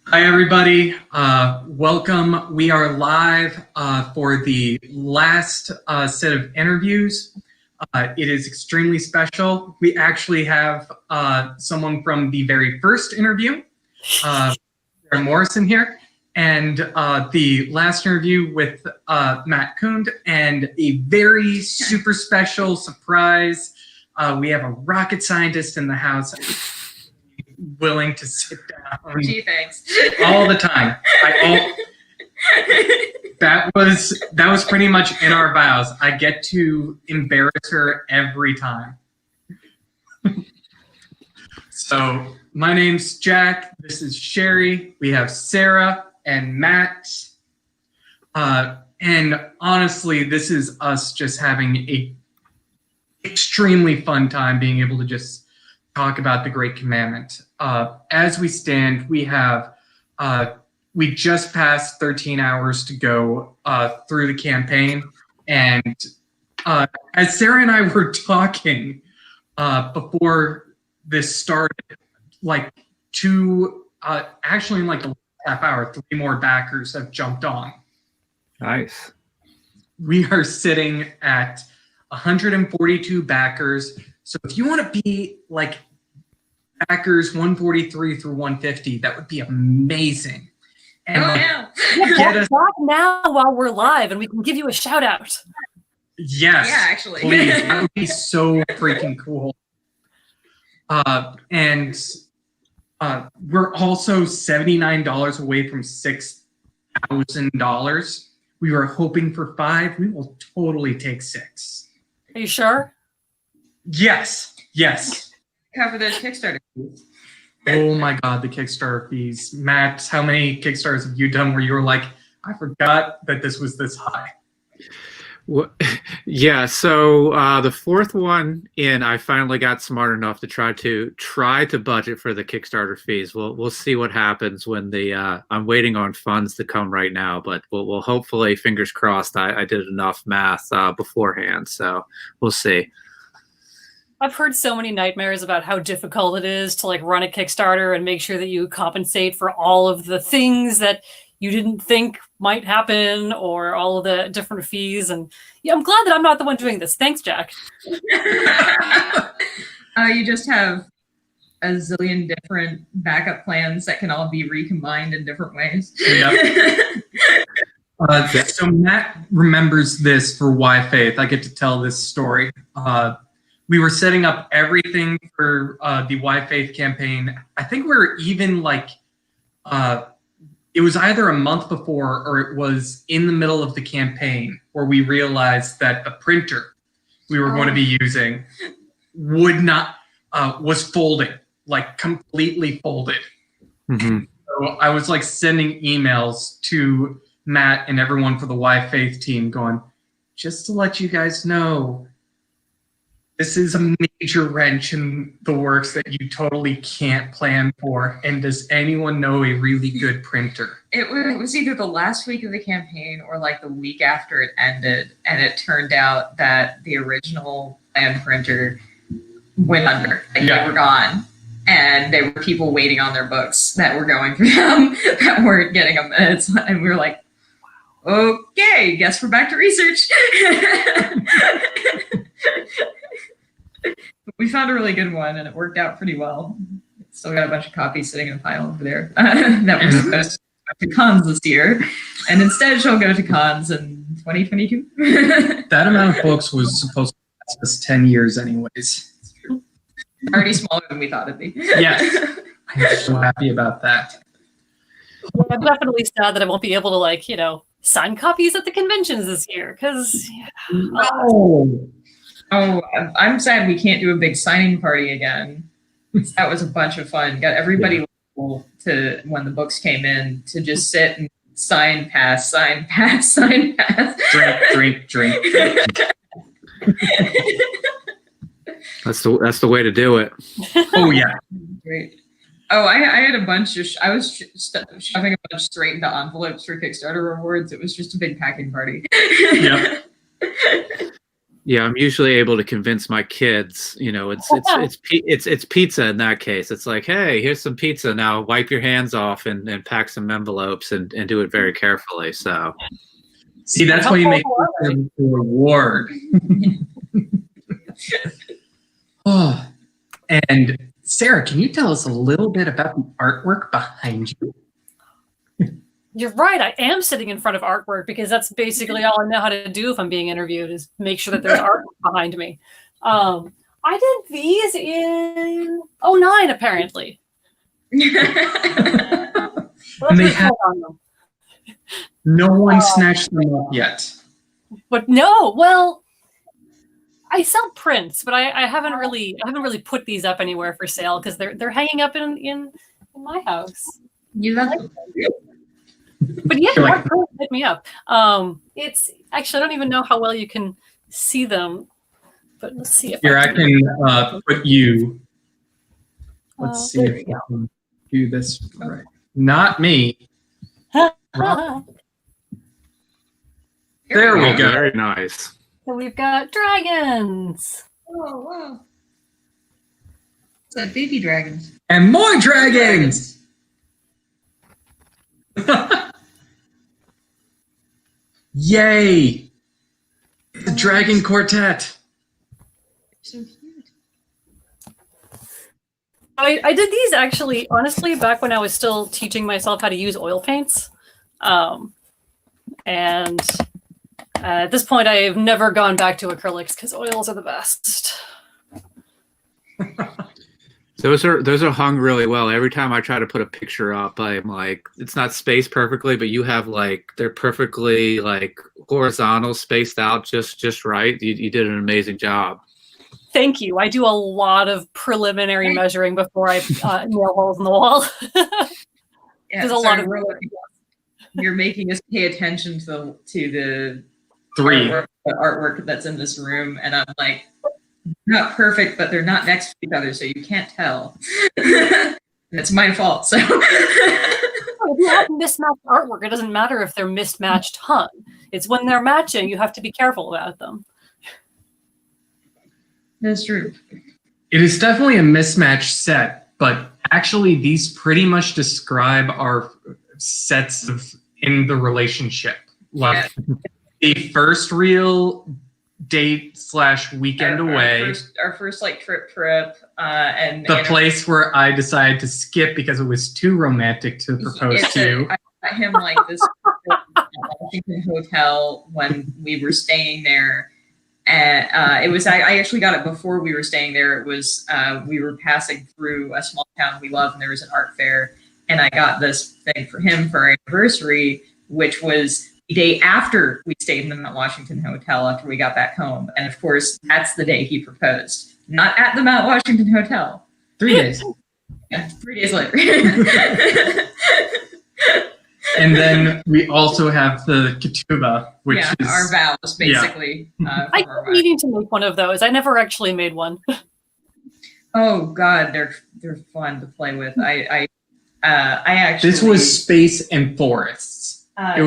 Hi, everybody. Welcome. We are live for the last set of interviews. It is extremely special. We actually have someone from the very first interview, Sarah Morrison here, and the last interview with Matt Kund, and a very super special surprise. We have a rocket scientist in the house willing to sit down. Gee, thanks. All the time. That was pretty much in our vows. I get to embarrass her every time. So my name's Jack. This is Sherry. We have Sarah and Matt. And honestly, this is us just having a extremely fun time being able to just talk about the Great Commandment. As we stand, we have we just passed 13 hours to go through the campaign, and as Sarah and I were talking before this started, actually in like the last half hour, 3 more backers have jumped on. Nice. We are sitting at 142 backers. So if you want to be like backers 143 through 150, that would be amazing. And get us back now while we're live, and we can give you a shout out. Yes. Yeah, actually. Please. That would be so freaking cool. And we're also $79 away from $6,000. We were hoping for 5. We will totally take 6. Are you sure? Yes. Cover those Kickstarter fees. Oh my God, the Kickstarter fees. Matt, how many Kickstarters have you done where you were like, I forgot that this was this high? Well, yeah, so the 4th one in, I finally got smart enough to try to budget for the Kickstarter fees. We'll see what happens when I'm waiting on funds to come right now, but we'll hopefully, fingers crossed, I did enough math beforehand, so we'll see. I've heard so many nightmares about how difficult it is to run a Kickstarter and make sure that you compensate for all of the things that you didn't think might happen, or all of the different fees. And yeah, I'm glad that I'm not the one doing this. Thanks, Jack. You just have a zillion different backup plans that can all be recombined in different ways. Yep. So Matt remembers this for Why Faith. I get to tell this story. We were setting up everything for the Why Faith campaign. I think we were even it was either a month before or it was in the middle of the campaign where we realized that the printer we were going to be using was folding, completely folded. Mm-hmm. So I was sending emails to Matt and everyone for the Why Faith team going, just to let you guys know, this is a major wrench in the works that you totally can't plan for. And does anyone know a really good printer? It was either the last week of the campaign or the week after it ended. And it turned out that the original plan printer went under. They were gone. And there were people waiting on their books that were going for them that weren't getting them. And we were like, okay, guess we're back to research. We found a really good one, and it worked out pretty well. Still got a bunch of copies sitting in a pile over there that were supposed to go to cons this year, and instead she'll go to cons in 2022. That amount of books was supposed to last us 10 years anyways. Already smaller than we thought it'd be. Yes. I'm so happy about that. Well, I'm definitely sad that I won't be able to, sign copies at the conventions this year, because... Oh, I'm sad we can't do a big signing party again. That was a bunch of fun. Got everybody to, when the books came in, to just sit and sign, pass. Drink. That's the way to do it. Oh yeah. Great. Oh, I had a bunch of. I was shoving a bunch straight into envelopes for Kickstarter rewards. It was just a big packing party. Yep. Yeah, I'm usually able to convince my kids. You know, it's pizza in that case. It's like, hey, here's some pizza. Now wipe your hands off and pack some envelopes and do it very carefully. So, See, that's why you make a reward. Oh, and Sarah, can you tell us a little bit about the artwork behind you? You're right. I am sitting in front of artwork because that's basically all I know how to do if I'm being interviewed is make sure that there's artwork behind me. I did these in '09, apparently. And they have no one snatched them up yet. But no, well, I sell prints, but I haven't really put these up anywhere for sale because they're hanging up in my house. You love But yeah, hit me up. It's actually I don't even know how well you can see them, but let's see if Here I can put you. Let's see if I can do this right. Not me. There we go. Very nice. So we've got dragons. Oh wow! It's like baby dragons. And more dragons. Yay! The Dragon Quartet. So cute. I did these actually, honestly, back when I was still teaching myself how to use oil paints. And at this point, I've never gone back to acrylics because oils are the best. Those are hung really well. Every time I try to put a picture up, I'm like, it's not spaced perfectly, but you have like they're perfectly like horizontal, spaced out just right. You did an amazing job. Thank you. I do a lot of preliminary measuring before I nail holes in the wall. Yeah, There's a lot of you're making us pay attention to the artwork that's in this room, and I'm like, not perfect, but they're not next to each other, so you can't tell. It's my fault. So if you have mismatched artwork, it doesn't matter if they're mismatched hung. It's when they're matching, you have to be careful about them. that's true. It is definitely a mismatched set, but actually these pretty much describe our sets of in the relationship. Like the first real date/weekend away. Our first like trip, and the place where I decided to skip because it was too romantic to propose to you. I got him like this Washington hotel when we were staying there, and it was I actually got it before we were staying there. It was we were passing through a small town we love, and there was an art fair, and I got this thing for him for our anniversary, which was the day after we stayed in the Mount Washington Hotel after we got back home. And of course, that's the day he proposed. Not at the Mount Washington Hotel. 3 days. Yeah, 3 days later. And then we also have the ketubah, which is our vows, basically. I keep needing to make one of those. I never actually made one. Oh God, they're fun to play with. I actually. This was space and forests. I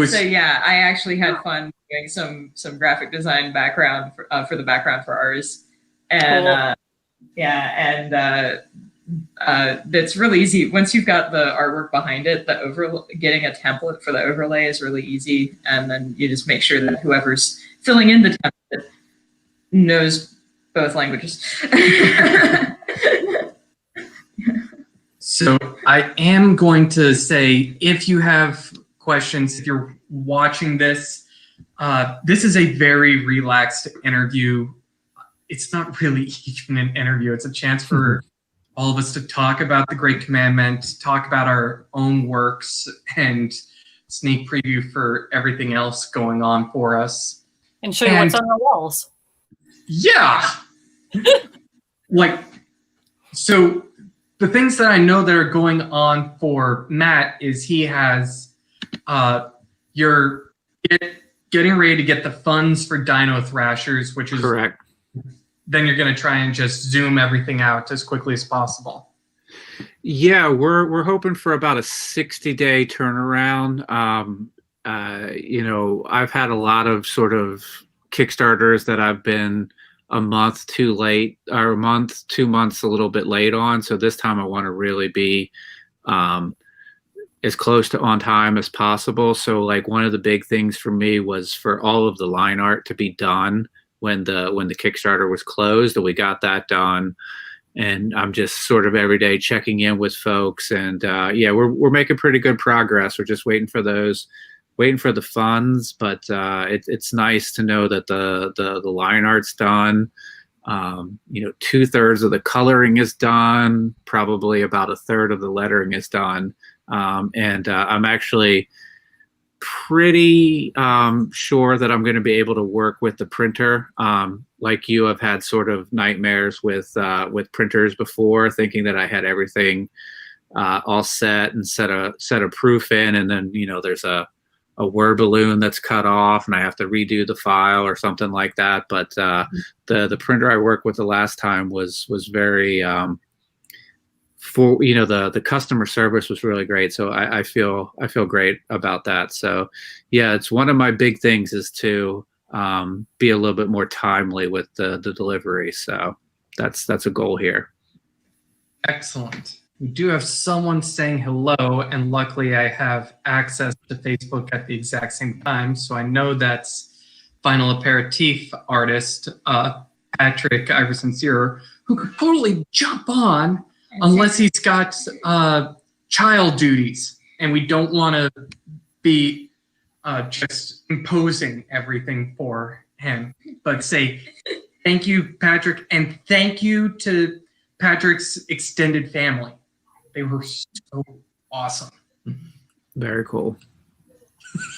actually had fun doing some graphic design background for the background for ours, and it's really easy once you've got the artwork behind it. Getting a template for the overlay is really easy, and then you just make sure that whoever's filling in the template knows both languages. So I am going to say, if you have questions, if you're watching this, this is a very relaxed interview. It's not really even an interview. It's a chance for all of us to talk about the Great Commandment, talk about our own works, and sneak preview for everything else going on for us. And show you what's on the walls. Yeah! So the things that I know that are going on for Matt is he has you're getting ready to get the funds for Dino Thrashers, which is correct. Then you're going to try and just zoom everything out as quickly as possible. Yeah, we're hoping for about a 60-day turnaround. I've had a lot of sort of Kickstarters that I've been a month too late, or a month, 2 months, a little bit late on. So this time I want to really be as close to on time as possible. So like one of the big things for me was for all of the line art to be done when the Kickstarter was closed, and we got that done. And I'm just sort of every day checking in with folks, and yeah, we're making pretty good progress. We're just waiting for the funds, but it's nice to know that the line art's done. 2/3 of the coloring is done. Probably about 1/3 of the lettering is done, and I'm actually pretty sure that I'm going to be able to work with the printer. Like you, I've had sort of nightmares with printers before, thinking that I had everything all set and set a proof in, and then there's a word balloon that's cut off, and I have to redo the file or something like that. But the printer I worked with the last time was very the customer service was really great. So I feel great about that. So yeah, it's one of my big things is to be a little bit more timely with the delivery. So that's a goal here. Excellent. We do have someone saying hello, and luckily I have access to Facebook at the exact same time, so I know that's Final Aperitif artist Patrick Iverson Searer, who could totally jump on unless he's got child duties, and we don't want to be just imposing everything for him. But say thank you, Patrick, and thank you to Patrick's extended family. They were so awesome. Very cool.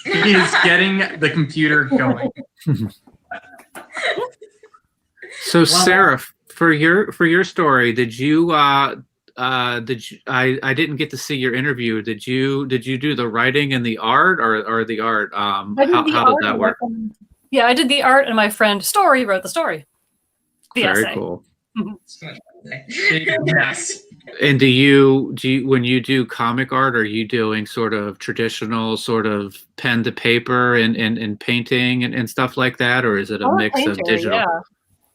He is getting the computer going. So Sarah, for your story, did you I didn't get to see your interview. Did you do the writing and the art or the art? How did that work? Yeah, I did the art, and my friend Story wrote the story. Very cool. Yes. And do you when you do comic art, are you doing sort of traditional sort of pen to paper and painting and stuff like that, or is it a mix of digital? Yeah.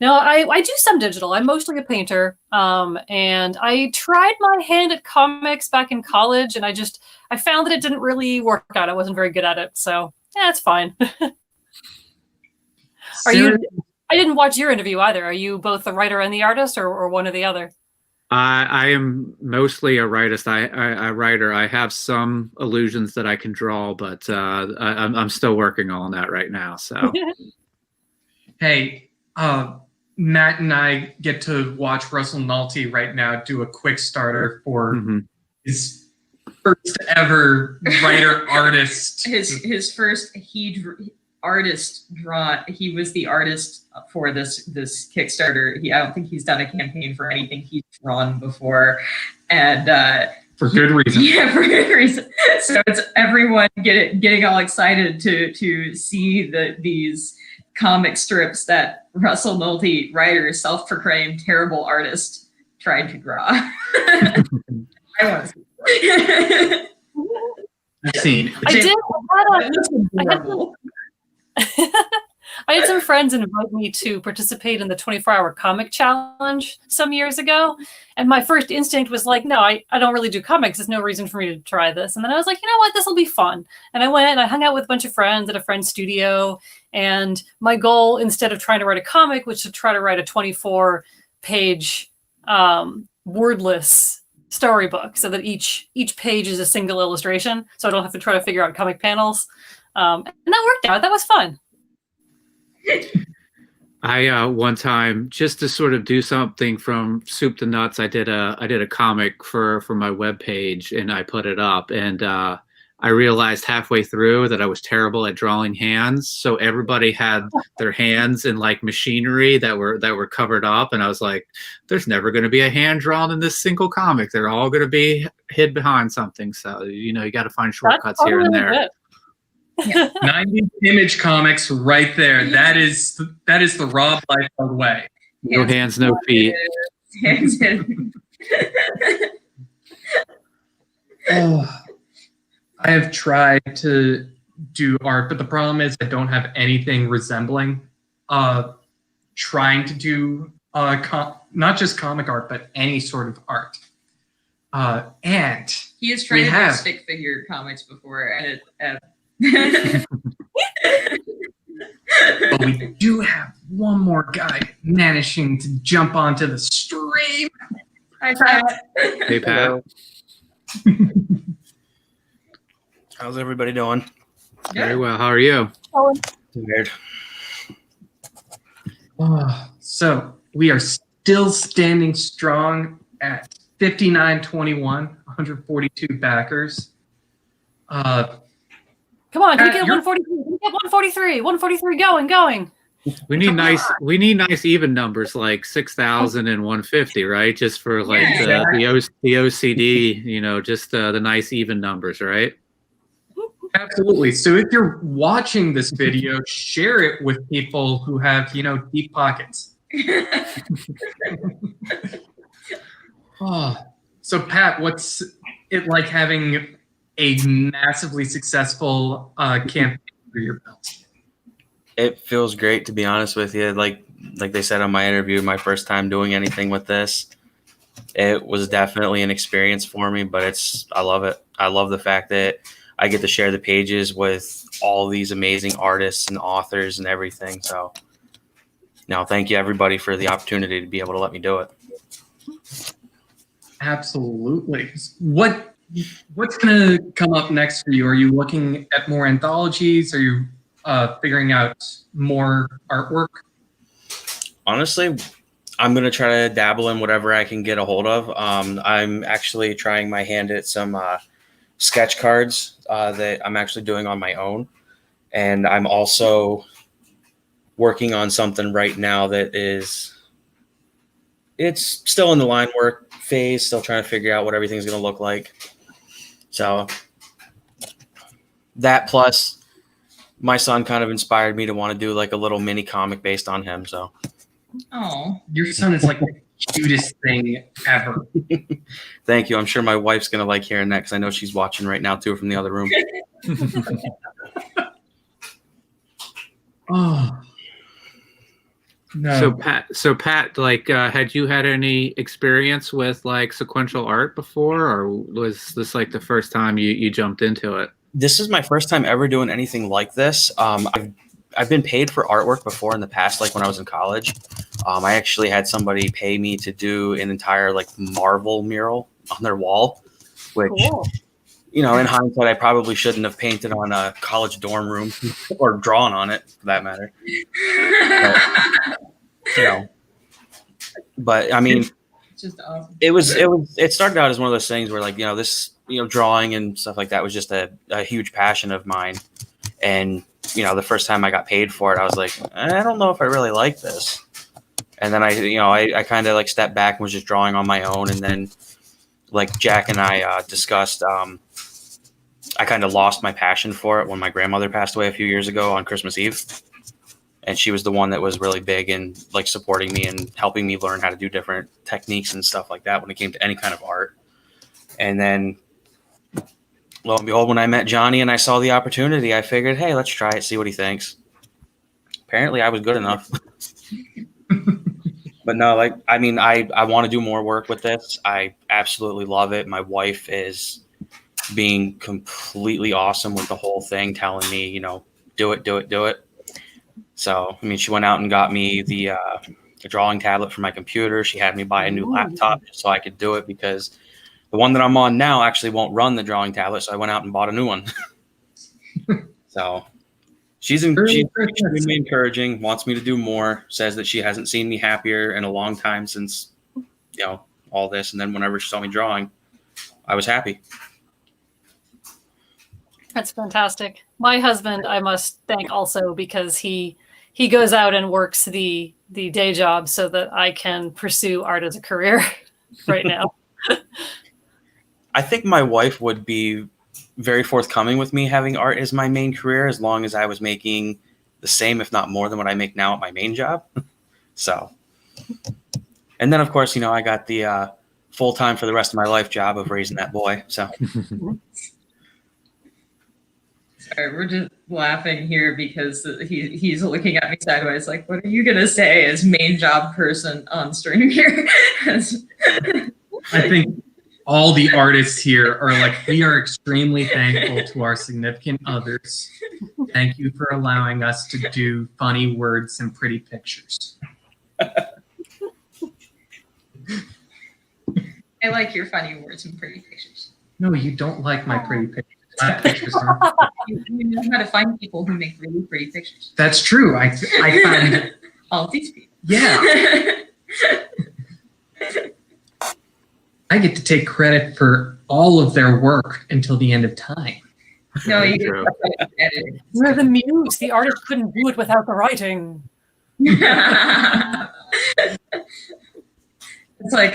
No, I do some digital. I'm mostly a painter, and I tried my hand at comics back in college, and I found that it didn't really work out. I wasn't very good at it, so yeah, it's fine. I didn't watch your interview either. Are you both the writer and the artist, or one or the other? I am mostly a writer. I have some illusions that I can draw, but I'm still working on that right now. So, hey, Matt and I get to watch Russell Nolte right now do a quick starter for his first ever writer artist. His first artist drawn. He was the artist for this Kickstarter. I don't think he's done a campaign for anything he's drawn before, and for good reason. Yeah, for good reason. So it's everyone getting all excited to see these comic strips that Russell Nolte, writer, self-proclaimed terrible artist, tried to draw. I want to see. I've seen. I had some friends invite me to participate in the 24-hour comic challenge some years ago, and my first instinct was like, no, I don't really do comics. There's no reason for me to try this. And then I was like, you know what, this will be fun. And I went and I hung out with a bunch of friends at a friend's studio, and my goal, instead of trying to write a comic, was to try to write a 24-page wordless storybook, so that each page is a single illustration, so I don't have to try to figure out comic panels. And that worked out. That was fun. I one time, just to sort of do something from soup to nuts, I did a comic for my webpage, and I put it up, and I realized halfway through that I was terrible at drawing hands. So everybody had their hands in like machinery that were covered up, and I was like, there's never going to be a hand drawn in this single comic. They're all going to be hid behind something. So you got to find shortcuts here and there. Good. Yeah. 90 Image Comics right there. That is the Rob Liefeld way. No hands, no feet. Oh, I have tried to do art, but the problem is I don't have anything resembling trying to do not just comic art, but any sort of art. And he has tried to do stick figure comics before, and but we do have one more guy managing to jump onto the stream. Hi, Pat. Hey, Pat. How's everybody doing? Very well. How are you? Weird. So we are still standing strong at 59-21, 142 backers. Come on, can you get 143? Can you get 143? 143 going. We need nice even numbers like 6,000 and 150, right? Just for like the OCD, just the nice even numbers, right? Absolutely. So if you're watching this video, share it with people who have, deep pockets. So Pat, what's it like having a massively successful campaign under your belt? It feels great, to be honest with you. Like they said on my interview, my first time doing anything with this, it was definitely an experience for me, but I love it. I love the fact that I get to share the pages with all these amazing artists and authors and everything. So, thank you everybody for the opportunity to be able to let me do it. Absolutely. What's going to come up next for you? Are you looking at more anthologies? Are you figuring out more artwork? Honestly, I'm going to try to dabble in whatever I can get a hold of. I'm actually trying my hand at some sketch cards that I'm actually doing on my own. And I'm also working on something right now that it's still in the line work phase, still trying to figure out what everything's going to look like. So that plus my son kind of inspired me to want to do like a little mini comic based on him. So, oh, your son is like the cutest thing ever. Thank you. I'm sure my wife's going to like hearing that because I know she's watching right now too from the other room. Oh. No. So Pat, like, had you had any experience with like sequential art before, or was this like the first time you jumped into it? This is my first time ever doing anything like this. I've been paid for artwork before in the past, like when I was in college. I actually had somebody pay me to do an entire like Marvel mural on their wall, which, Cool. in hindsight, I probably shouldn't have painted on a college dorm room or drawn on it for that matter. But I mean, it's just awesome. It started out as one of those things where like, this, drawing and stuff like that was just a huge passion of mine. And, the first time I got paid for it, I was like, I don't know if I really like this. And then I kind of like stepped back and was just drawing on my own. And then like Jack and I discussed, I kind of lost my passion for it when my grandmother passed away a few years ago on Christmas Eve. And she was the one that was really big in like supporting me and helping me learn how to do different techniques and stuff like that when it came to any kind of art. And then lo and behold, when I met Johnny and I saw the opportunity, I figured, hey, let's try it, see what he thinks. Apparently I was good enough. But no, I want to do more work with this. I absolutely love it. My wife is being completely awesome with the whole thing, telling me, do it. So, she went out and got me the drawing tablet for my computer. She had me buy a new laptop so I could do it because the one that I'm on now actually won't run the drawing tablet. So I went out and bought a new one. So she's extremely encouraging, wants me to do more, says that she hasn't seen me happier in a long time since, all this. And then whenever she saw me drawing, I was happy. That's fantastic. My husband, I must thank also because he goes out and works the day job so that I can pursue art as a career right now. I think my wife would be very forthcoming with me having art as my main career as long as I was making the same, if not more than what I make now at my main job. So, and then of course, I got the full-time for the rest of my life job of raising that boy. So Sorry, we're just laughing here because he's looking at me sideways like, what are you going to say as main job person on stream here? I think all the artists here are like, we are extremely thankful to our significant others. Thank you for allowing us to do funny words and pretty pictures. I like your funny words and pretty pictures. No, you don't like my pretty pictures. My pictures aren't. You know how to find people who make really pretty pictures. That's true. I find All these people. Yeah. I get to take credit for all of their work until the end of time. No, you True. can edit. We're the muse. The artist couldn't do it without the writing. It's like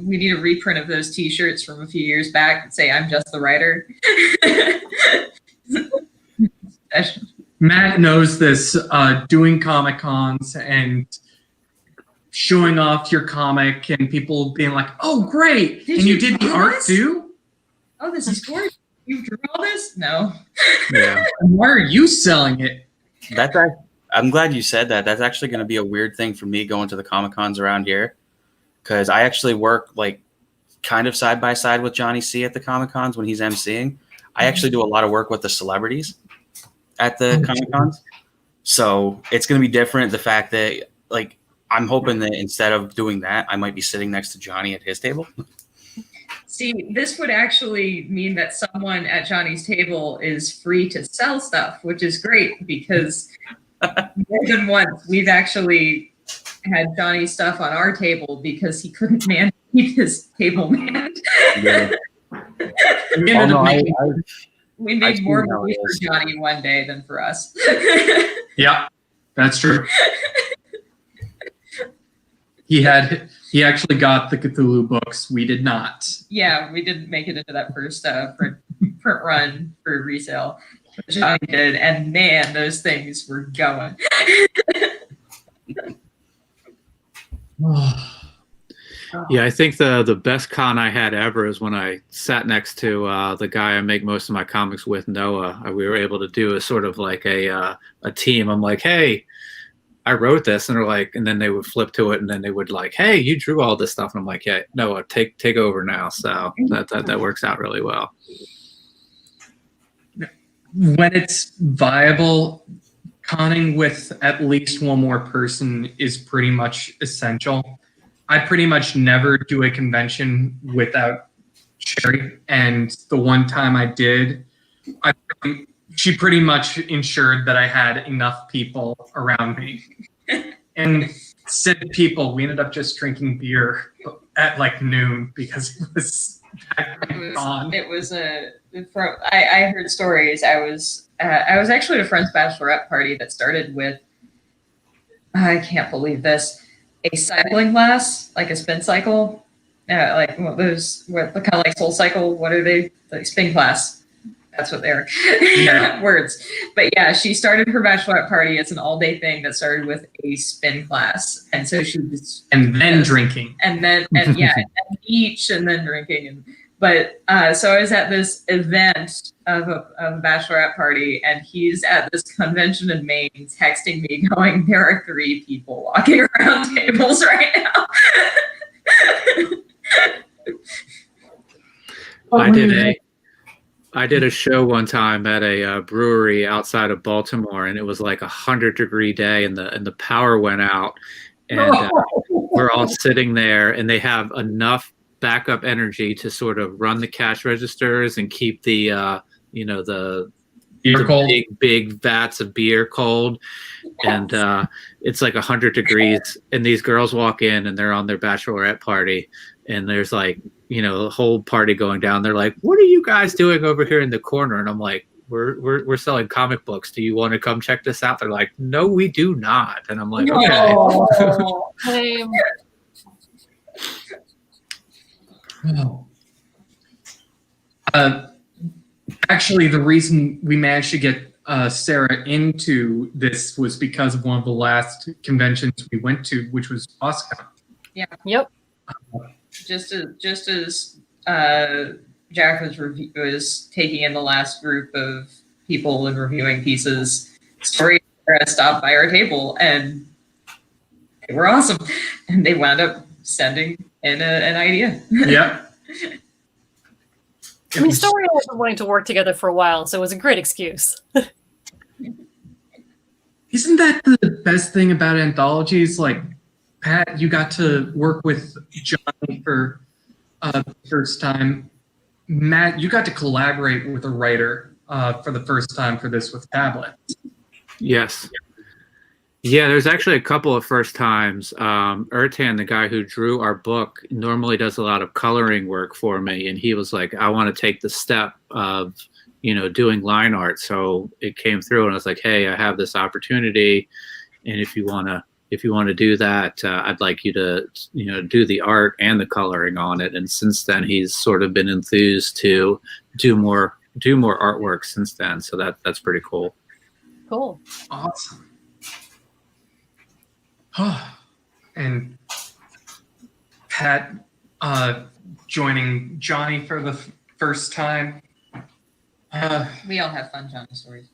we need a reprint of those T-shirts from a few years back that say "I'm just the writer." Matt knows this. Doing Comic Cons and showing off your comic, and people being like, "Oh, great! Did and you you did the do art this? too? Oh, this is gorgeous. You drew all this? No. Yeah. And why are you selling it?" I'm glad you said that. That's actually going to be a weird thing for me going to the Comic Cons around here, because I actually work like kind of side by side with Johnny C at the Comic Cons when he's emceeing. I actually do a lot of work with the celebrities at the Comic Cons, so it's going to be different. The fact that like I'm hoping that instead of doing that, I might be sitting next to Johnny at his table. See, this would actually mean that someone at Johnny's table is free to sell stuff, which is great because more than once we've actually had Johnny's stuff on our table because he couldn't keep his table manned. Yeah. We ended up making, We made I've more seen how money it for is. Johnny one day than for us. yeah, that's true. He actually got the Cthulhu books. We did not. Yeah, we didn't make it into that first print run for resale. Johnny did, and man, those things were going. Yeah, I think the best con I had ever is when I sat next to the guy I make most of my comics with, Noah. We were able to do a sort of like a team. I'm like, hey, I wrote this, and they're like, and then they would flip to it, and then they would like, hey, you drew all this stuff, and I'm like, yeah, Noah, take over now. So that works out really well. When it's viable, conning with at least one more person is pretty much essential. I pretty much never do a convention without Sherry, and the one time I did, she pretty much ensured that I had enough people around me. And said people, we ended up just drinking beer at like noon because it was gone. It was I heard stories. I was actually at a friend's bachelorette party that started with, I can't believe this, a cycling class, like a spin cycle, like those, what kind of like Soul Cycle. What are they? Like spin class. That's what they're Yeah. words. But yeah, she started her bachelorette party as an all-day thing that started with a spin class, and so she was, And then drinking. and then yeah, and then beach, and then drinking, but so I was at this event of a bachelorette party, and he's at this convention in Maine texting me going, there are 3 people walking around tables right now. I did a show one time at a brewery outside of Baltimore, and it was like 100-degree day, and the power went out, and we're all sitting there, and they have enough backup energy to sort of run the cash registers and keep the Beer cold. big vats of beer cold, and it's like 100 degrees, and these girls walk in, and they're on their bachelorette party, and there's like, the whole party going down. They're like, what are you guys doing over here in the corner? And I'm like, we're selling comic books. Do you want to come check this out? They're like, no, we do not. And I'm like, okay. Oh. Lame. Actually, the reason we managed to get Sarah into this was because of one of the last conventions we went to, which was Oscar. Yep. Just as Jack was taking in the last group of people and reviewing pieces stories stopped by our table, and they were awesome, and they wound up sending in an idea. Yep. I mean, Story has been wanting to work together for a while, so it was a great excuse. Isn't that the best thing about anthologies? Like, Pat, you got to work with Johnny for the first time. Matt, you got to collaborate with a writer for the first time for this with Tablet. Yes. Yeah, there's actually a couple of first times. Ertan, the guy who drew our book, normally does a lot of coloring work for me, and he was like, I want to take the step of, doing line art. So it came through, and I was like, hey, I have this opportunity, and if you want to do that, I'd like you to, do the art and the coloring on it. And since then, he's sort of been enthused to do more artwork since then. So that's pretty cool. Cool. Awesome. And Pat joining Johnny for the first time. We all have fun Johnny stories.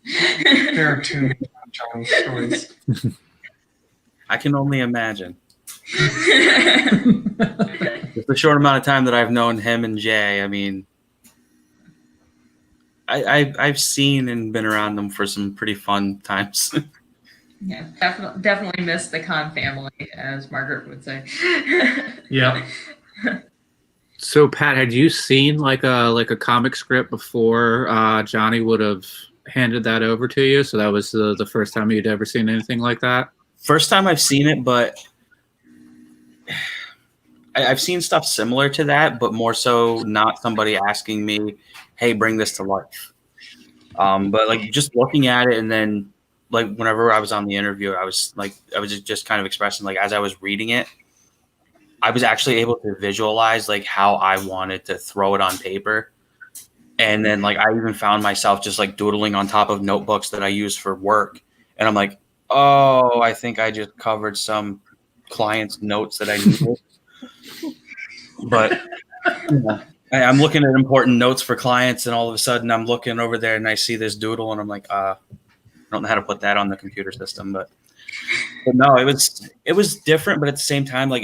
There are too many Johnny stories. I can only imagine. Just the short amount of time that I've known him and Jay, I mean, I've seen and been around them for some pretty fun times. Yeah, definitely miss the Khan family, as Margaret would say. Yeah. So Pat, had you seen like a comic script before Johnny would have handed that over to you? So that was the first time you'd ever seen anything like that? First time I've seen it, but I've seen stuff similar to that, but more so not somebody asking me, hey, bring this to life. But like just looking at it, and then like whenever I was on the interview, I was just kind of expressing, like, as I was reading it, I was actually able to visualize like how I wanted to throw it on paper. And then like I even found myself just like doodling on top of notebooks that I use for work. And I'm like, oh, I think I just covered some client's notes that I needed. But I'm looking at important notes for clients, and all of a sudden I'm looking over there and I see this doodle, and I'm like, I don't know how to put that on the computer system. But no, it was different, but at the same time, like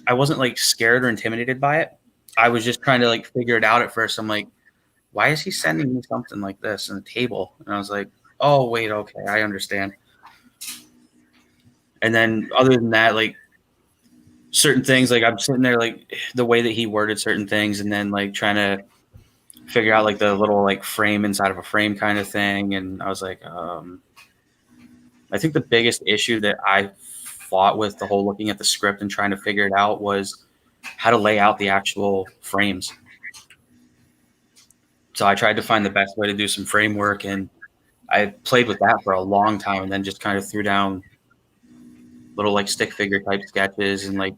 I wasn't like scared or intimidated by it. I was just trying to like figure it out at first. I'm like, why is he sending me something like this in a table? And I was like, oh wait, okay, I understand. And then other than that, like certain things, like I'm sitting there, like the way that he worded certain things, and then like trying to figure out like the little like frame inside of a frame kind of thing. And I was like, I think the biggest issue that I fought with the whole looking at the script and trying to figure it out was how to lay out the actual frames. So I tried to find the best way to do some framework, and I played with that for a long time, and then just kind of threw down little like stick figure type sketches and like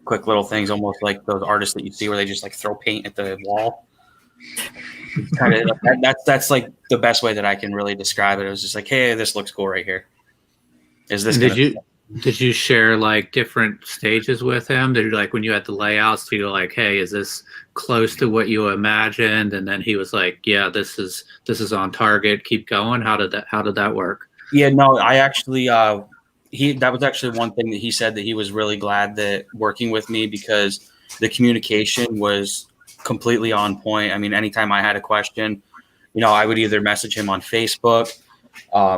quick little things, almost like those artists that you see where they just like throw paint at the wall. Kind of that's like the best way that I can really describe it. It was just like, hey, this looks cool right here. Is this? Did you share like different stages with him? Did you, like when you had the layouts, do you like, hey, is this close to what you imagined? And then he was like, yeah, this is on target. Keep going. How did that work? Yeah, no, I actually that was actually one thing that he said, that he was really glad that working with me, because the communication was completely on point. I mean, anytime I had a question, I would either message him on Facebook.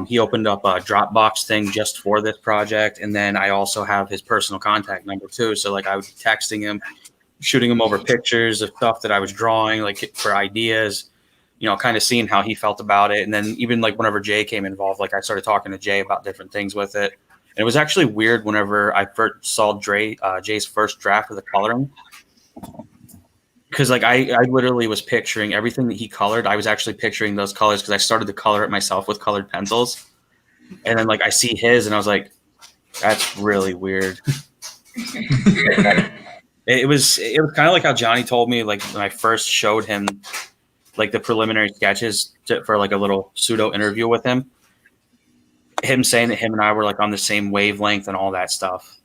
He opened up a Dropbox thing just for this project. And then I also have his personal contact number too. So like I would be texting him, shooting him over pictures of stuff that I was drawing, like for ideas, kind of seeing how he felt about it. And then even like whenever Jay came involved, like I started talking to Jay about different things with it. And it was actually weird whenever I first saw Jay's first draft of the coloring. Because like I literally was picturing everything that he colored. I was actually picturing those colors because I started to color it myself with colored pencils. And then like I see his and I was like, that's really weird. It was kind of like how Johnny told me, like when I first showed him like the preliminary sketches for like a little pseudo interview with him saying that him and I were like on the same wavelength and all that stuff.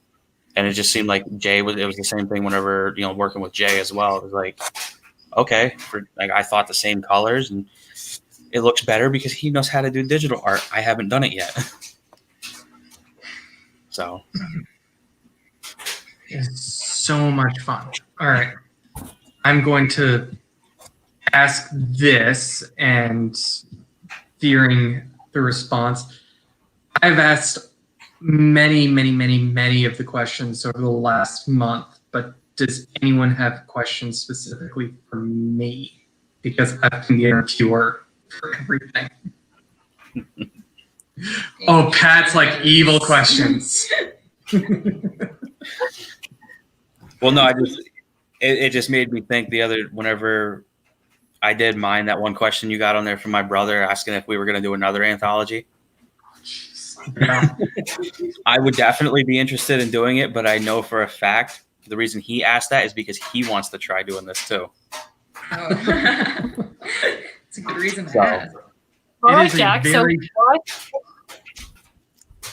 And it just seemed like it was the same thing whenever, working with Jay as well. It was like, okay, I thought the same colors. And it looks better because he knows how to do digital art. I haven't done it yet. So It's so much fun. All right. I'm going to ask this and fearing the response. I've asked many of the questions over the last month, but does anyone have questions specifically for me? Because I've been the interviewer for everything. Oh, Pat's like evil questions. well, no, it just made me think whenever I did mine, that one question you got on there from my brother asking if we were going to do another anthology. Yeah. I would definitely be interested in doing it, but I know for a fact the reason he asked that is because he wants to try doing this too. Oh. It's a good reason to So- ask. All It right, is a Jack. very- So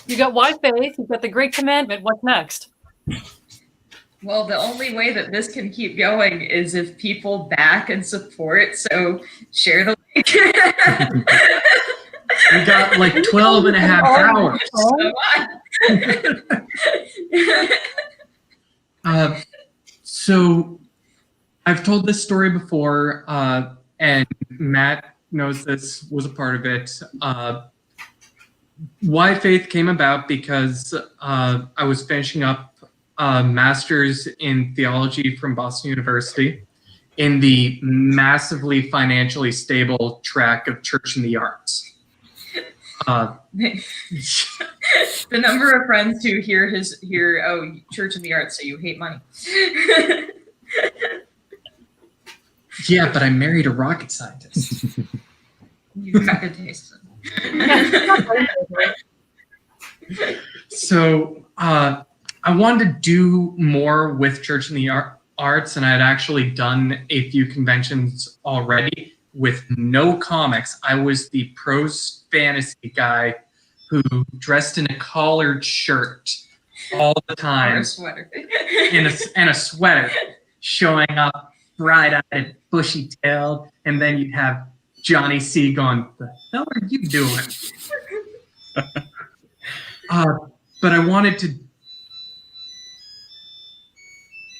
you got why faith, you've got the great commandment. What's next? Well, the only way that this can keep going is if people back and support. So share the link. We got like 12 and a half hours. So I've told this story before, and Matt knows this, was a part of it. Why Faith came about because I was finishing up a master's in theology from Boston University in the massively financially stable track of church and the arts. The number of friends who hear church and the arts, so you hate money. Yeah, but I married a rocket scientist. You've got good taste. So I wanted to do more with church and the arts, and I had actually done a few conventions already with no comics. I was the prose fantasy guy who dressed in a collared shirt all the Or time a sweater. and a sweater, showing up bright-eyed, bushy-tailed, and then you'd have Johnny C going, "The hell are you doing?" But I wanted to.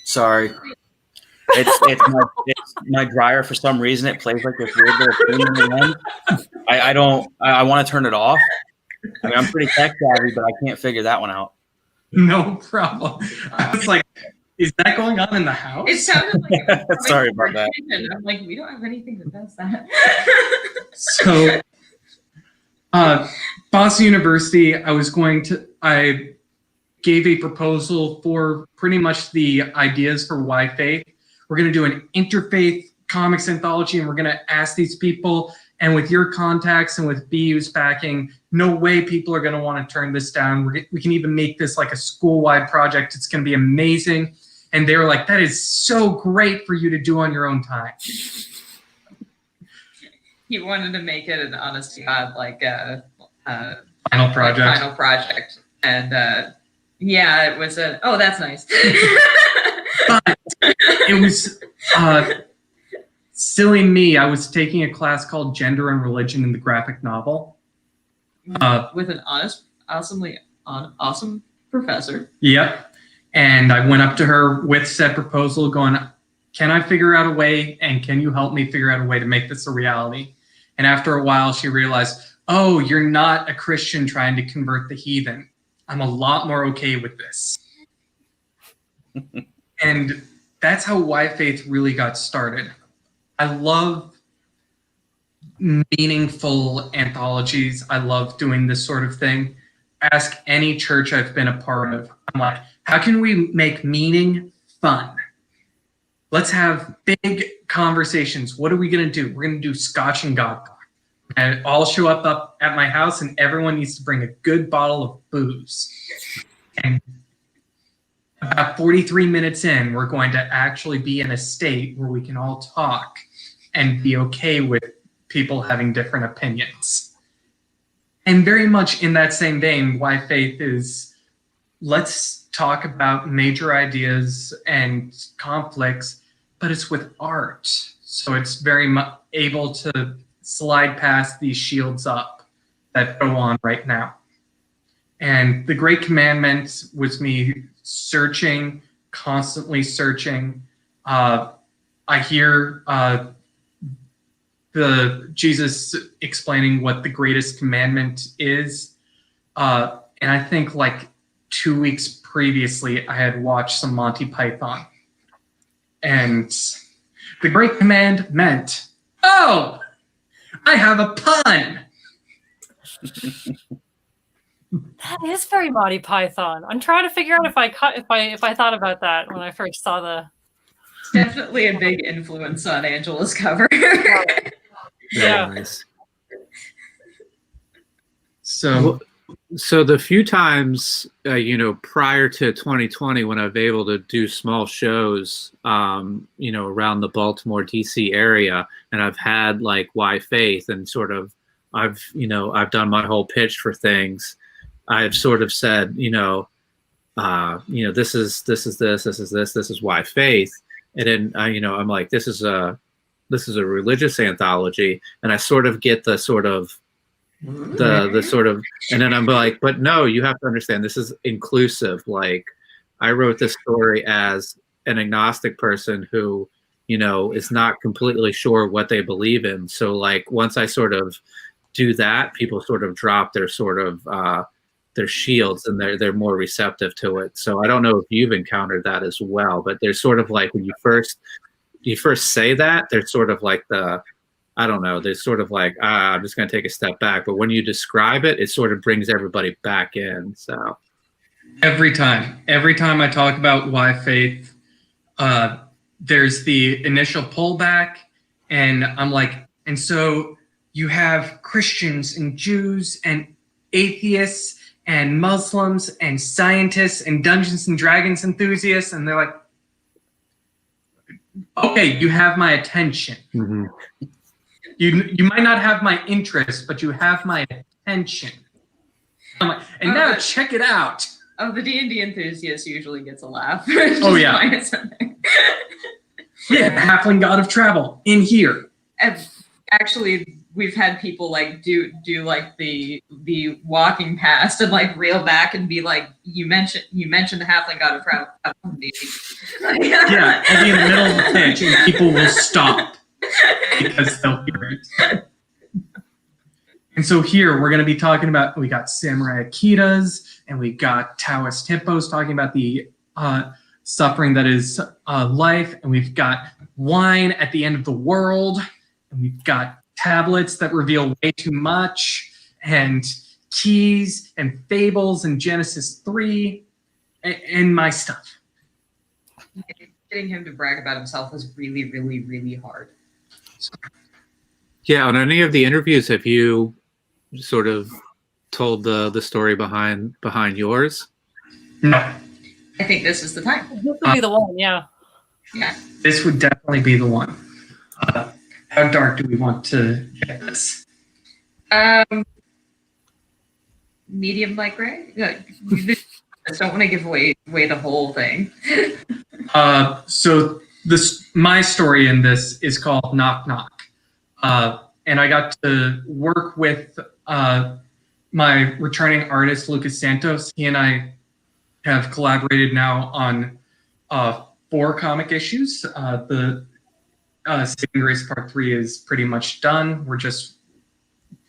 Sorry. It's my dryer for some reason. It plays like this weird little thing in the end. I want to turn it off. I mean, I'm pretty tech savvy, but I can't figure that one out. No problem. I was like, is that going on in the house? It sounded like Sorry about that. I'm like, we don't have anything that does that. So, Boston University, I gave a proposal for pretty much the ideas for Why Faith. We're going to do an interfaith comics anthology, and we're going to ask these people, and with your contacts and with BU's backing, no way people are going to want to turn this down. We can even make this like a school-wide project. It's going to be amazing. And they were like, that is so great for you to do on your own time. He wanted to make it an honest to God, like Final project. Like final project. And yeah, it was that's nice. But it was silly me. I was taking a class called Gender and Religion in the graphic novel. With an awesome professor. Yep. And I went up to her with said proposal going, can I figure out a way, and can you help me figure out a way to make this a reality? And after a while, she realized, oh, you're not a Christian trying to convert the heathen. I'm a lot more okay with this. And that's how Why Faith really got started. I love meaningful anthologies. I love doing this sort of thing. Ask any church I've been a part of. I'm like, how can we make meaning fun? Let's have big conversations. What are we going to do? We're going to do Scotch and Godcock. And I'll show up at my house, and everyone needs to bring a good bottle of booze. And about 43 minutes in, we're going to actually be in a state where we can all talk and be okay with people having different opinions. And very much in that same vein, Why Faith is, let's talk about major ideas and conflicts, but it's with art. So it's very much able to slide past these shields up that go on right now. And the Great Commandment was me searching, constantly searching. I hear the Jesus explaining what the greatest commandment is. And I think like 2 weeks previously, I had watched some Monty Python. And the Great Command meant, oh, I have a pun. That is very Monty Python. I'm trying to figure out if I thought about that when I first saw the. It's definitely a big influence on Angela's cover. Yeah. Nice. So the few times, prior to 2020, when I've been able to do small shows, around the Baltimore, DC area, and I've had like Why Faith, and sort of, I've done my whole pitch for things. I've sort of said, this is Why Faith, and then I'm like, this is a religious anthology, and I sort of get the sort of the sort of, and then I'm like, but no, you have to understand, this is inclusive. Like, I wrote this story as an agnostic person who, is not completely sure what they believe in. So like, once I sort of do that, people sort of drop their sort of their shields, and they're more receptive to it. So I don't know if you've encountered that as well, but there's sort of like, when you first say that, there's sort of like there's sort of like, I'm just going to take a step back. But when you describe it, it sort of brings everybody back in. So every time I talk about Why Faith, there's the initial pullback, and I'm like, and so you have Christians and Jews and atheists and Muslims and scientists and Dungeons and Dragons enthusiasts, and they're like, okay, you have my attention. mm-hmm. You might not have my interest, but you have my attention. I'm like, and now check it out. Oh, the D&D enthusiast usually gets a laugh. Oh, yeah. Yeah, Halfling God of Travel in here. And actually, we've had people like do like the walking past and like reel back and be like, you mentioned the Halfling God of Travel. Yeah, I'll be in the middle of the pitch and people will stop because they'll hear it. And so here we're going to be talking about, we got Samurai Akitas and we got Taoist hippos talking about the suffering that is life, and we've got wine at the end of the world, and we've got tablets that reveal way too much, and keys and fables and Genesis 3 and my stuff. Getting him to brag about himself is really, really, really hard. Yeah, on any of the interviews, have you sort of told the story behind yours? No. I think this is the time. This would be the one, yeah. Yeah. This would definitely be the one. How dark do we want to get this? Medium light gray? I just don't want to give away the whole thing. So my story in this is called Knock Knock. And I got to work with my returning artist, Lucas Santos. He and I have collaborated now on 4 comic issues. The Saving Grace Part 3 is pretty much done. We're just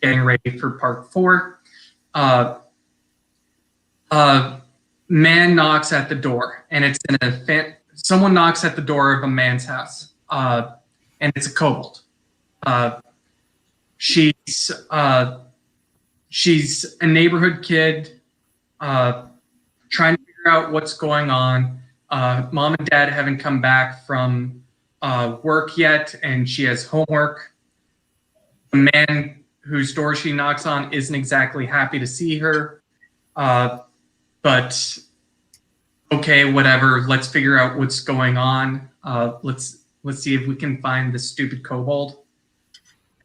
getting ready for Part 4. Man knocks at the door, and it's in someone knocks at the door of a man's house, and it's a kobold. She's a neighborhood kid, trying to figure out what's going on. Mom and dad haven't come back from work yet, and she has homework. The man whose door she knocks on isn't exactly happy to see her, but okay, whatever. Let's figure out what's going on. Let's see if we can find this stupid kobold.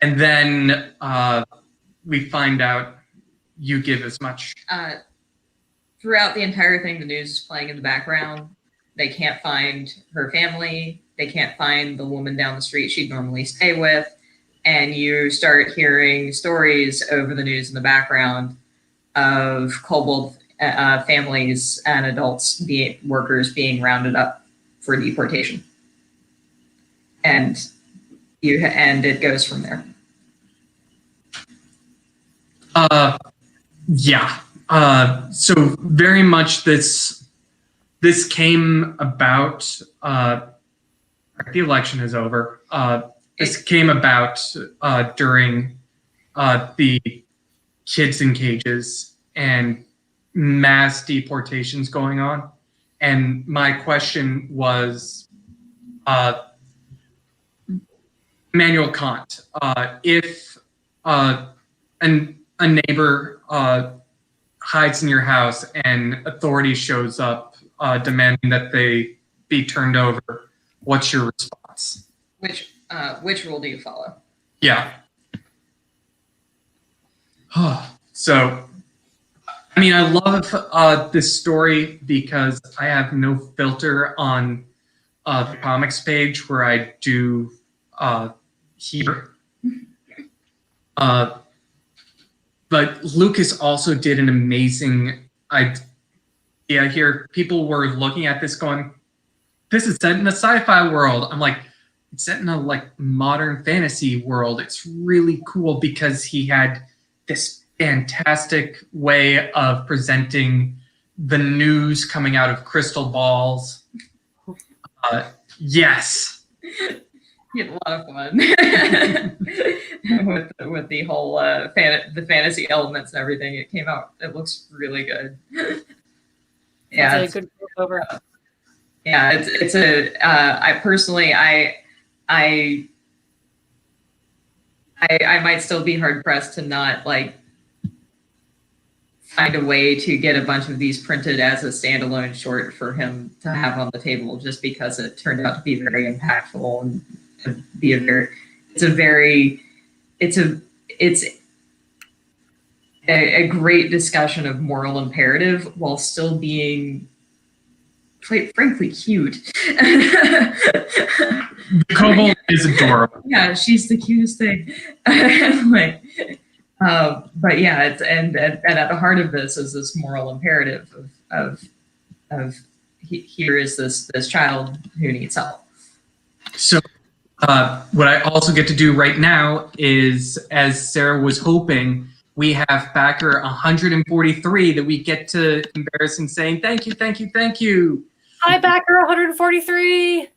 And then we find out you give as much. Throughout the entire thing, the news is playing in the background. They can't find her family. They can't find the woman down the street she'd normally stay with. and you start hearing stories over the news in the background of kobold families and adults, workers being rounded up for deportation, and it goes from there. Yeah. So very much this came about. The election is over. This came about during the kids in cages and mass deportations going on. And my question was, Immanuel Kant, if a neighbor hides in your house and authority shows up demanding that they be turned over, what's your response? Which rule do you follow? Yeah. So, I mean, I love this story because I have no filter on the comics page where I do here. But Lucas also did an amazing idea here. People were looking at this going, this is set in a sci-fi world. I'm like, it's set in a like modern fantasy world. It's really cool because he had this fantastic way of presenting the news coming out of crystal balls. Yes. He had a lot of fun with the whole the fantasy elements and everything. It came out. It looks really good. Yeah, it's a good crossover. Yeah, it's a. I personally, I might still be hard pressed to not like find a way to get a bunch of these printed as a standalone short for him to have on the table, just because it turned out to be very impactful and be it's a great discussion of moral imperative while still being quite frankly cute. The kobold is adorable. Yeah, she's the cutest thing. But yeah, it's and at the heart of this is this moral imperative of here is this child who needs help. So what I also get to do right now is, as Sarah was hoping, we have backer 143 that we get to embarrass and saying thank you, thank you, thank you. Hi, backer 143. Thank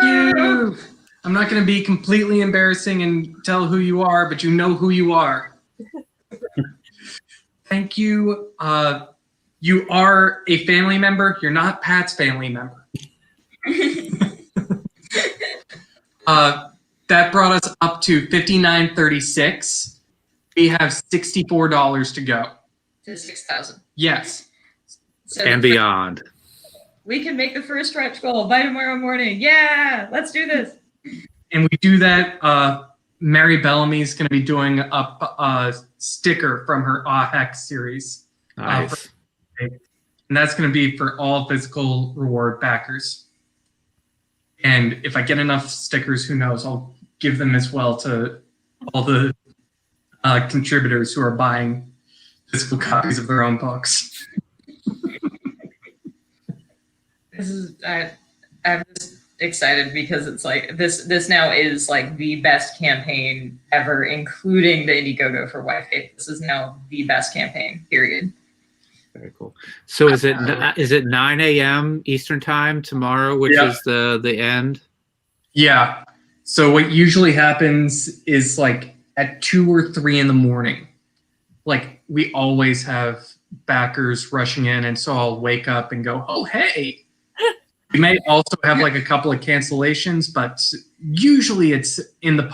you. I'm not going to be completely embarrassing and tell who you are, but you know who you are. Thank you. You are a family member. You're not Pat's family member. That brought us up to $59.36. We have $64 to go. To 6,000. Yes. So and beyond. We can make the first stretch goal by tomorrow morning. Yeah, let's do this. And we do that. Mary Bellamy's going to be doing up a sticker from her Ah Heck series. Nice. And that's going to be for all physical reward backers. And if I get enough stickers, who knows, I'll give them as well to all the contributors who are buying physical copies of their own books. I'm just excited because it's like this now is like the best campaign ever, including the Indiegogo for Wi-Fi. This is now the best campaign, period. Very cool. So is it 9 a.m. Eastern time tomorrow, which is the end? Yeah. So what usually happens is like at 2 or 3 in the morning, like we always have backers rushing in, and so I'll wake up and go, oh, hey. We may also have like a couple of cancellations, but usually it's in the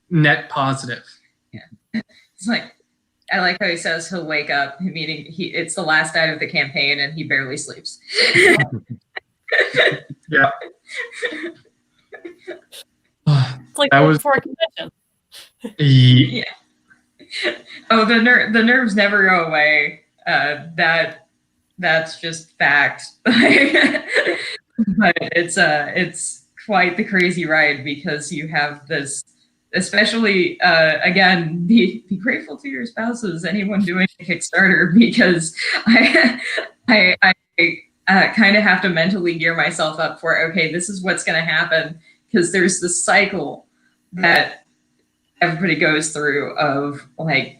net positive. Yeah. It's like, I like how he says he'll wake up, meaning it's the last night of the campaign and he barely sleeps. Yeah. It's like that was before a convention. Yeah. Oh, the nerves never go away. That's just fact. But it's quite the crazy ride because you have this especially again, be grateful to your spouses, anyone doing a Kickstarter, because I kind of have to mentally gear myself up for, okay, this is what's going to happen, because there's this cycle that everybody goes through of like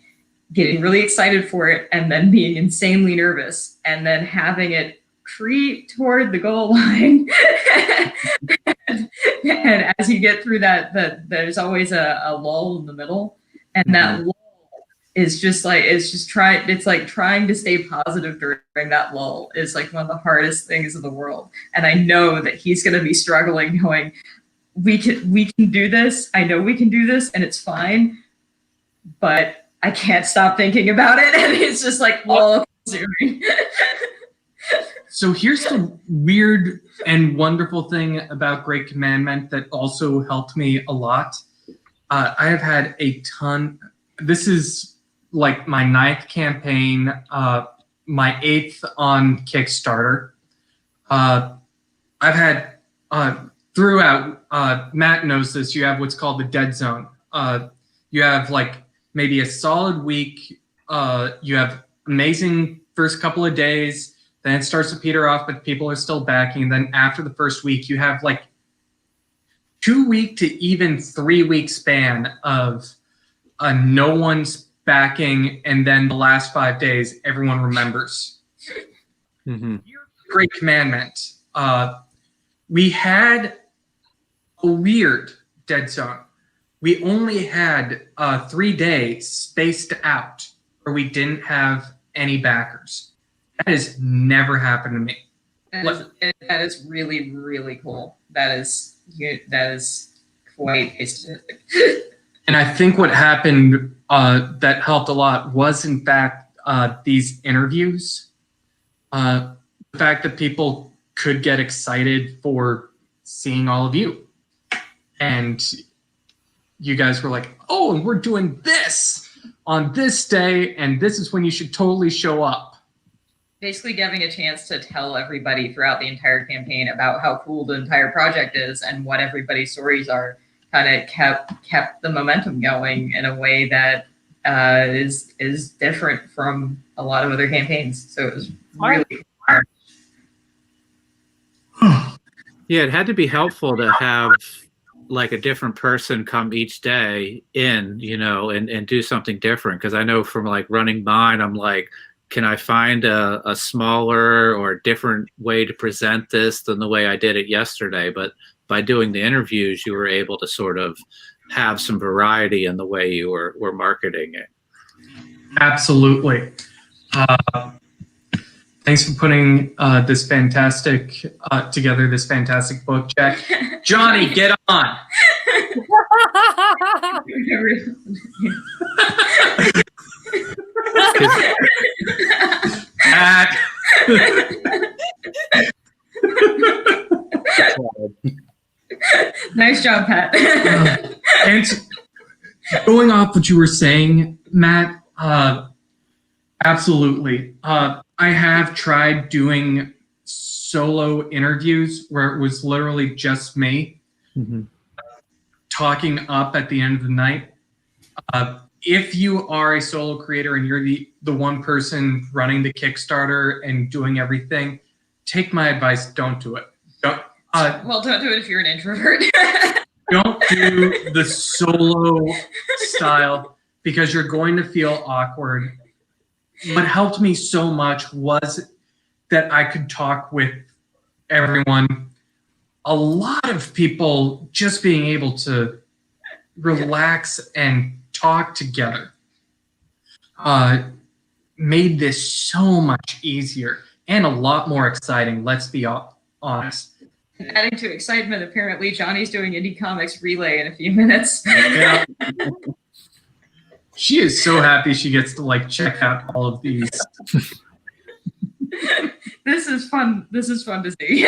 getting really excited for it and then being insanely nervous and then having it creep toward the goal line. and as you get through that, there's always a lull in the middle, and that lull is just like, it's like trying to stay positive during that lull is like one of the hardest things in the world. And I know that he's going to be struggling, going, we can do this. I know we can do this, and it's fine, but I can't stop thinking about it. And it's just like all consuming. So here's the weird and wonderful thing about Great Commandment that also helped me a lot. I have had a ton. This is like my 9th campaign, my 8th on Kickstarter. I've had throughout, Matt knows this, you have what's called the dead zone. You have like maybe a solid week. You have amazing first couple of days. Then it starts to peter off, but people are still backing. And then after the first week, you have like 2-week to even 3-week span of no one's backing. And then the last 5 days, everyone remembers. Mm-hmm. Great Commandment. We had a weird dead zone. We only had 3 days spaced out where we didn't have any backers. That has never happened to me. That is really, really cool. That is quite a statistic. And I think what happened that helped a lot was, in fact, these interviews. The fact that people could get excited for seeing all of you. And you guys were like, oh, and we're doing this on this day, and this is when you should totally show up. Basically giving a chance to tell everybody throughout the entire campaign about how cool the entire project is and what everybody's stories are, kind of kept the momentum going in a way that is different from a lot of other campaigns. So it was really hard. Yeah, it had to be helpful to have like a different person come each day in, and do something different. Because I know from like running mine, I'm like, can I find a smaller or different way to present this than the way I did it yesterday? But by doing the interviews, you were able to sort of have some variety in the way you were marketing it. Absolutely. Thanks for putting this fantastic together, this fantastic book, Jack. Johnny, get on. Pat. Nice job, Pat. And going off what you were saying, Matt, absolutely. I have tried doing solo interviews where it was literally just me talking up at the end of the night. If you are a solo creator and you're the one person running the Kickstarter and doing everything, take my advice, don't do it. Don't do it if you're an introvert. Don't do the solo style because you're going to feel awkward. What helped me so much was that I could talk with everyone. A lot of people just being able to relax and talk together made this so much easier and a lot more exciting, let's be honest. Adding to excitement, apparently Johnny's doing Indie Comics Relay in a few minutes. Yeah. She is so happy she gets to like check out all of these. This is fun. This is fun to see.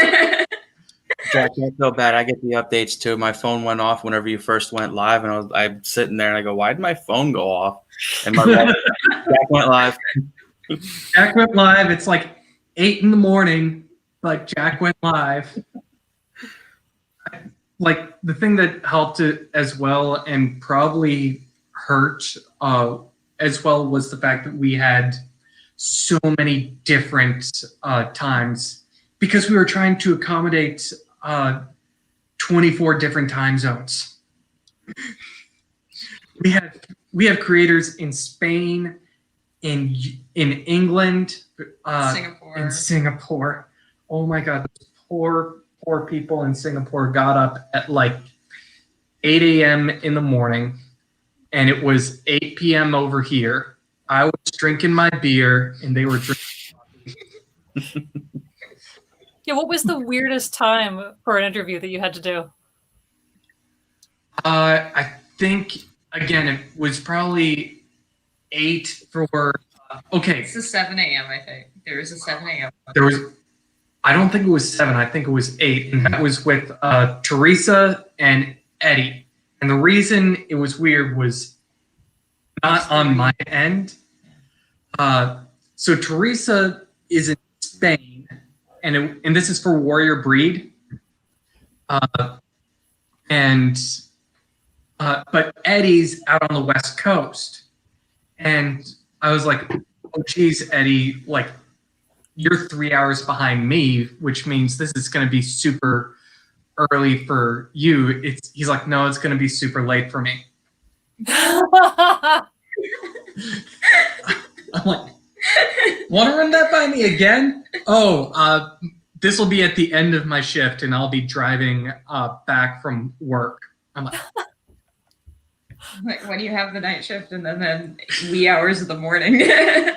Jack, I feel bad. I get the updates too. My phone went off whenever you first went live, and I'm sitting there and I go, "Why did my phone go off?" And my Jack went live. Jack went live. It's like 8 a.m, but Jack went live. like the thing that helped it as well and probably hurt as well was the fact that we had so many different times because we were trying to accommodate 24 different time zones. We have creators in Spain, in England, in Singapore. Oh my God, those poor people in Singapore got up at like 8 a.m. in the morning, and it was 8 p.m. over here. I was drinking my beer, and they were drinking. Yeah, what was the weirdest time for an interview that you had to do? I think again it was probably 8 for. Okay, It's a 7 a.m. I think there was a 7 a.m. there was. I don't think it was 7. I think it was 8, and that was with Teresa and Eddie. And the reason it was weird was not on my end. So Teresa is in Spain, and this is for Warrior Breed. But Eddie's out on the West Coast, and I was like, "Oh, geez, Eddie, like you're 3 hours behind me, which means this is going to be super early for you." He's like, "No, it's going to be super late for me." I'm like, "Want to run that by me again?" Oh, this will be at the end of my shift, and I'll be driving back from work. I'm like when you have the night shift and then wee hours of the morning. I'm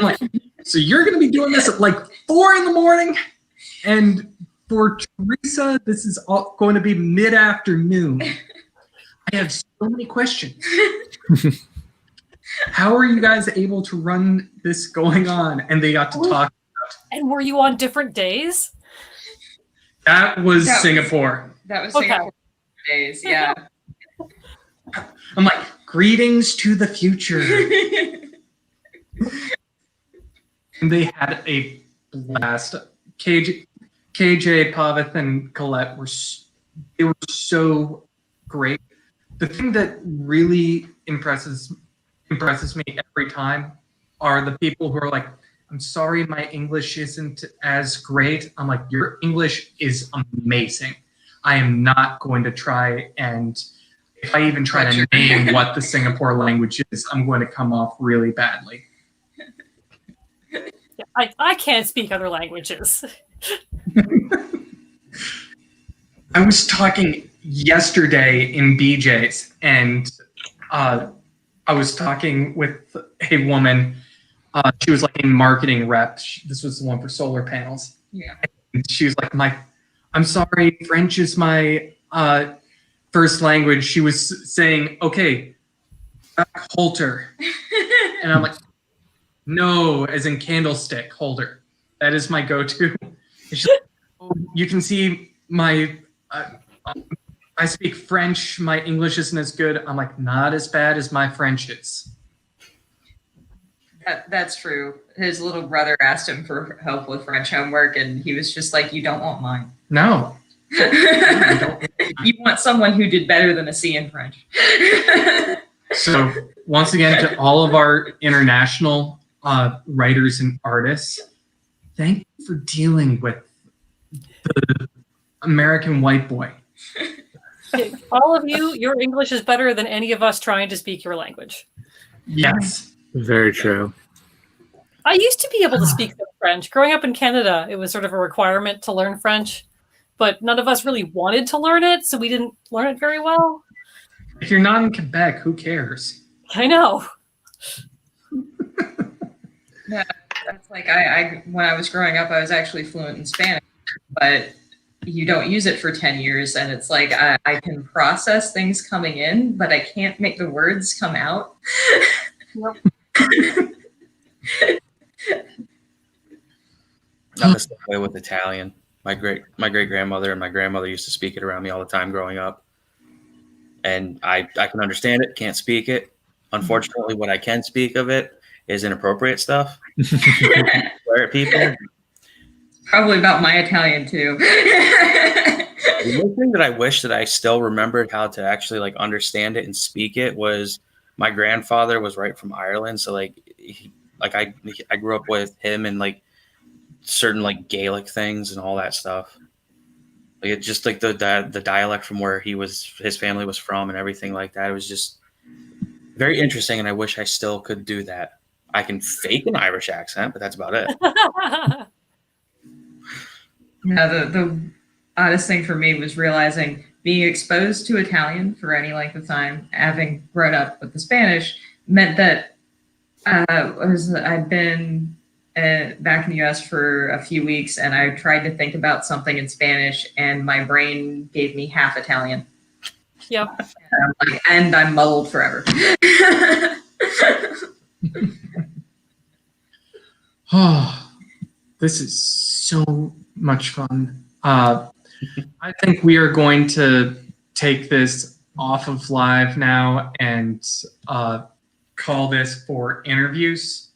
like, so you're going to be doing this at like 4 in the morning, and for Teresa, this is all going to be mid-afternoon. I have so many questions. How are you guys able to run this going on? And they got to talk. And were you on different days? That was Singapore. That was Okay. Singapore days, yeah. I'm like, greetings to the future. And they had a blast. KJ, Pavith, and Colette were so great. The thing that really impresses me every time are the people who are like, "I'm sorry, my English isn't as great." I'm like, "Your English is amazing. I am not going to try, and if I even try to name what the Singapore language is, I'm going to come off really badly." Yeah, I can't speak other languages. I was talking yesterday in BJ's, and I was talking with a woman. She was like in marketing rep. This was the one for solar panels. Yeah. And she was like, "I'm sorry, French is my first language." She was saying, "Okay, holter," and I'm like, "No, as in candlestick holder. That is my go-to." She's like, "Oh, you can see my. I speak French. My English isn't as good." I'm like, "Not as bad as my French is." That's true. His little brother asked him for help with French homework, and he was just like, "You don't want mine." No. You want someone who did better than a C in French. So once again, to all of our international writers and artists, thank you for dealing with the American white boy. All of you, your English is better than any of us trying to speak your language. Yes. Very true. I used to be able to speak French. Growing up in Canada, it was sort of a requirement to learn French, but none of us really wanted to learn it, so we didn't learn it very well. If you're not in Quebec, who cares? I know. Yeah, that's like I when I was growing up, I was actually fluent in Spanish, but you don't use it for 10 years, and it's like I can process things coming in, but I can't make the words come out. Yep. Not the same way with Italian. My great grandmother and my grandmother used to speak it around me all the time growing up, and I can understand it, can't speak it. Unfortunately, what I can speak of it is inappropriate stuff. Swear at people. Probably about my Italian too. The one thing that I wish that I still remembered how to actually like understand it and speak it was my grandfather was right from Ireland, so like I grew up with him and like certain like Gaelic things and all that stuff. Like it's just like the dialect from where his family was from and everything like that. It was just very interesting, and I wish I still could do that. I can fake an Irish accent, but that's about it. Yeah, the oddest thing for me was realizing being exposed to Italian for any length of time, having grown up with the Spanish, meant that I'd been back in the U.S. for a few weeks, and I tried to think about something in Spanish, and my brain gave me half Italian. Yep. And I'm muddled forever. Oh, this is so much fun. I think we are going to take this off of live now and call this for interviews.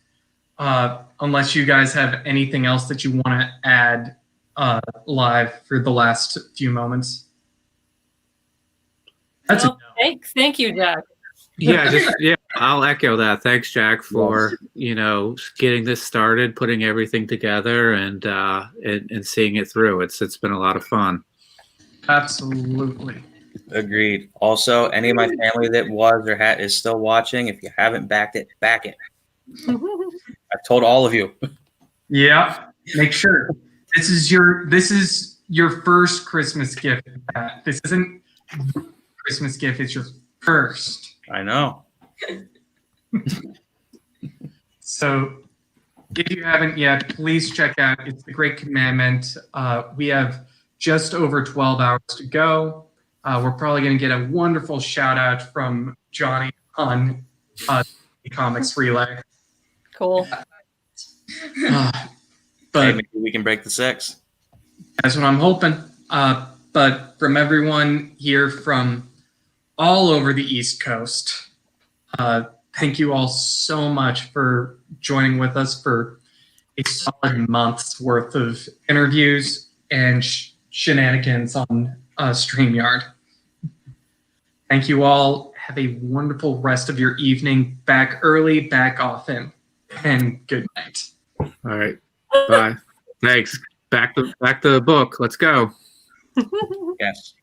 Unless you guys have anything else that you want to add live for the last few moments. That's Well, thank you, Jack. Yeah, I'll echo that. Thanks, Jack, for getting this started, putting everything together, and seeing it through. It's been a lot of fun. absolutely. Agreed. Also, any of my family that was or is still watching, if you haven't backed it, back it. I've told all of you. Yeah, make sure this is your first Christmas gift. This isn't Christmas gift; it's your first. I know. So, if you haven't yet, please check out It's the Great Commandment. We have just over 12 hours to go. We're probably going to get a wonderful shout out from Johnny on Comics Relay. Cool. But Hey, maybe we can break the 6. that's what I'm hoping. But from everyone here from all over the East Coast, thank you all so much for joining with us for a solid month's worth of interviews and shenanigans on StreamYard. Thank you all. Have a wonderful rest of your evening. Back early, back often, and good night. All right. Bye. Thanks. Back to the book. Let's go. Yes.